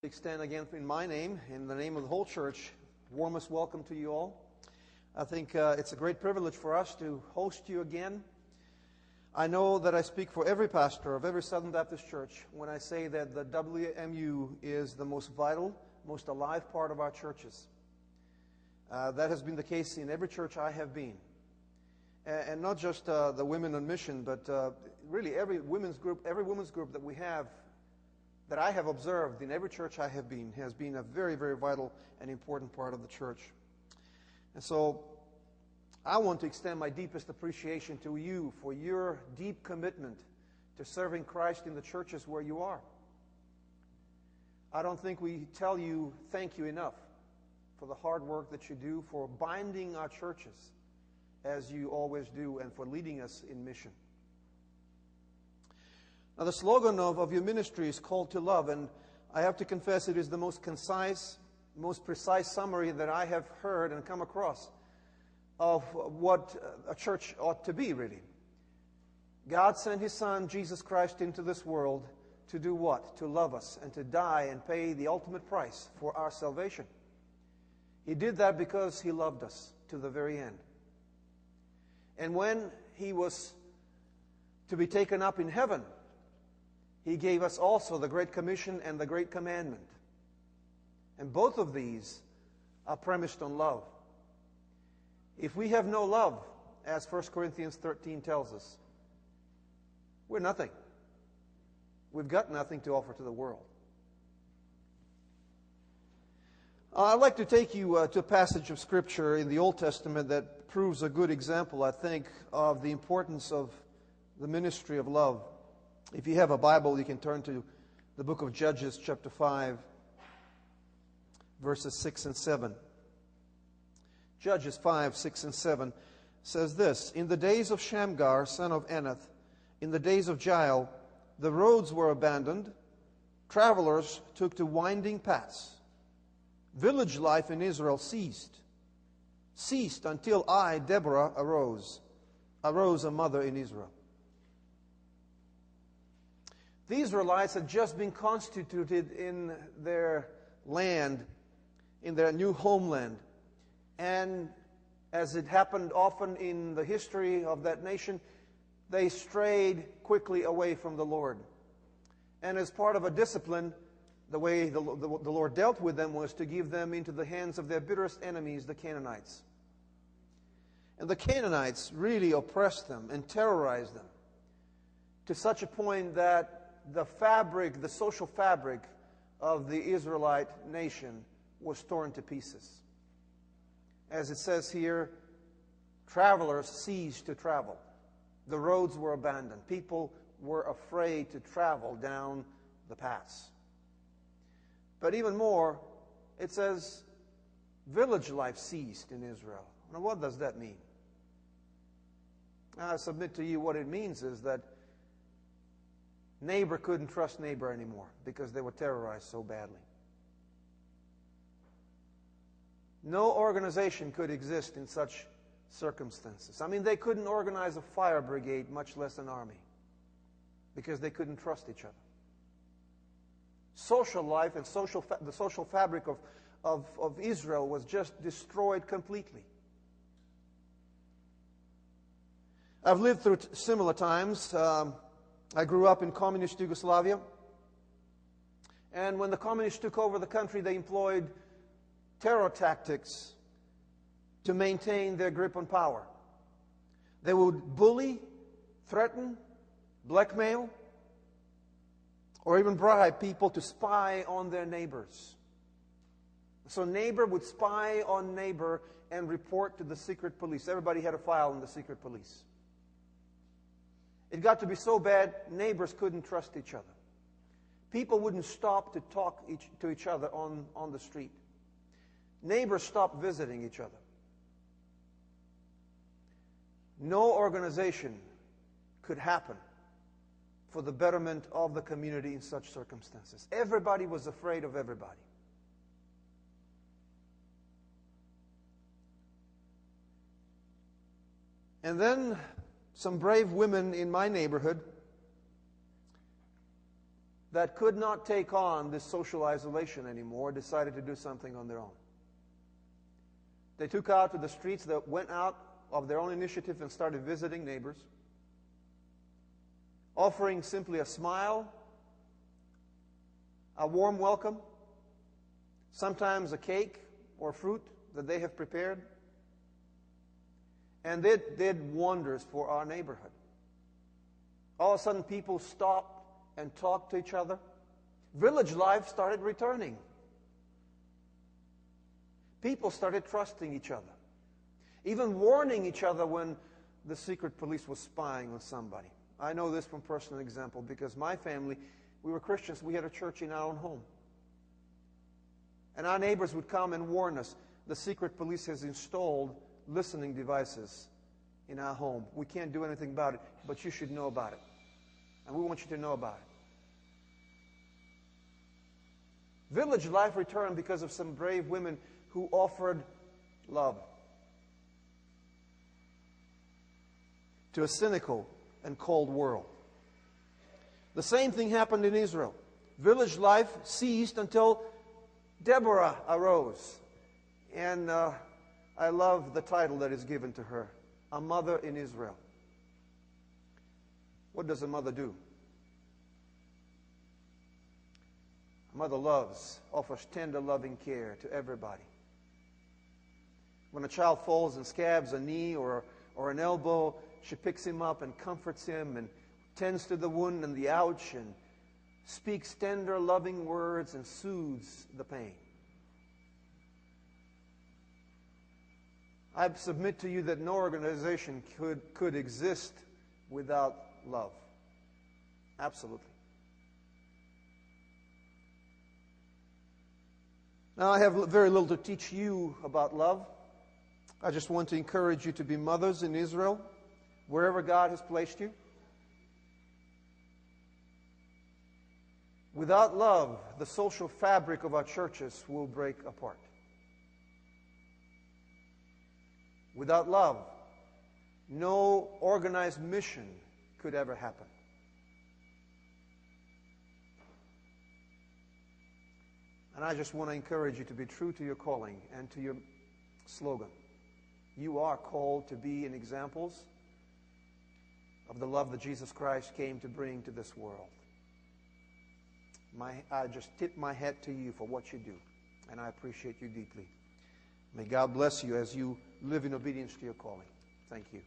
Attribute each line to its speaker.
Speaker 1: Extend again in my name, in the name of the whole church, warmest welcome to you all. I think it's a great privilege for us to host you again. I know that I speak for every pastor of every Southern Baptist church when I say that the WMU is the most vital, most alive part of our churches. That has been the case in every church I have been. And not just the women on mission, but really every women's group that we have, that I have observed in every church I have been, has been a very, very vital and important part of the church. And so I want to extend my deepest appreciation to you for your deep commitment to serving Christ in the churches where you are. I don't think we tell you thank you enough for the hard work that you do, for binding our churches as you always do, and for leading us in mission. Now, the slogan of your ministry is called to love, and I have to confess it is the most concise, most precise summary that I have heard and come across of what a church ought to be, really. God sent His Son, Jesus Christ, into this world to do what? To love us and to die and pay the ultimate price for our salvation. He did that because He loved us to the very end. And when He was to be taken up in heaven, He gave us also the Great Commission and the Great Commandment. And both of these are premised on love. If we have no love, as 1 Corinthians 13 tells us, we're nothing. We've got nothing to offer to the world. I'd like to take you to a passage of Scripture in the Old Testament that proves a good example, I think, of the importance of the ministry of love. If you have a Bible, you can turn to the book of Judges, chapter 5, verses 6 and 7. Judges 5, 6 and 7 says this: In the days of Shamgar, son of Anath, in the days of Jael, the roads were abandoned. Travelers took to winding paths. Village life in Israel ceased until I, Deborah, arose a mother in Israel. The Israelites had just been constituted in their land, in their new homeland. And as it happened often in the history of that nation, they strayed quickly away from the Lord. And as part of a discipline, the way the Lord dealt with them was to give them into the hands of their bitterest enemies, the Canaanites. And the Canaanites really oppressed them and terrorized them to such a point that the social fabric of the Israelite nation was torn to pieces. As it says here, travelers ceased to travel. The roads were abandoned. People were afraid to travel down the paths. But even more, it says village life ceased in Israel. Now, what does that mean? I submit to you what it means is that neighbor couldn't trust neighbor anymore because they were terrorized so badly. No organization could exist in such circumstances. I mean, they couldn't organize a fire brigade, much less an army, because they couldn't trust each other. Social life and the social fabric of Israel was just destroyed completely. I've lived through similar times. I grew up in communist Yugoslavia. And when the communists took over the country, they employed terror tactics to maintain their grip on power. They would bully, threaten, blackmail, or even bribe people to spy on their neighbors. So neighbor would spy on neighbor and report to the secret police. Everybody had a file in the secret police. It got to be so bad, neighbors couldn't trust each other. People wouldn't stop to talk to each other on the street. Neighbors stopped visiting each other. No organization could happen for the betterment of the community in such circumstances. Everybody was afraid of everybody. And then some brave women in my neighborhood that could not take on this social isolation anymore decided to do something on their own. They took out to the streets, that went out of their own initiative and started visiting neighbors, offering simply a smile, a warm welcome, sometimes a cake or fruit that they have prepared. And they did wonders for our neighborhood. All of a sudden, people stopped and talked to each other. Village life started returning. People started trusting each other, even warning each other when the secret police was spying on somebody. I know this from personal example because my family, we were Christians. We had a church in our own home. And our neighbors would come and warn us, the secret police has installed listening devices in our home. We can't do anything about it, but you should know about it. And we want you to know about it. Village life returned because of some brave women who offered love to a cynical and cold world. The same thing happened in Israel. Village life ceased until Deborah arose. And I love the title that is given to her, a mother in Israel. What does a mother do? A mother loves, offers tender, loving care to everybody. When a child falls and scabs a knee or an elbow, she picks him up and comforts him and tends to the wound and the ouch and speaks tender, loving words and soothes the pain. I submit to you that no organization could exist without love. Absolutely. Now, I have very little to teach you about love. I just want to encourage you to be mothers in Israel, wherever God has placed you. Without love, the social fabric of our churches will break apart. Without love, no organized mission could ever happen. And I just want to encourage you to be true to your calling and to your slogan. You are called to be examples of the love that Jesus Christ came to bring to this world. I just tip my hat to you for what you do, and I appreciate you deeply. May God bless you as you live in obedience to your calling. Thank you.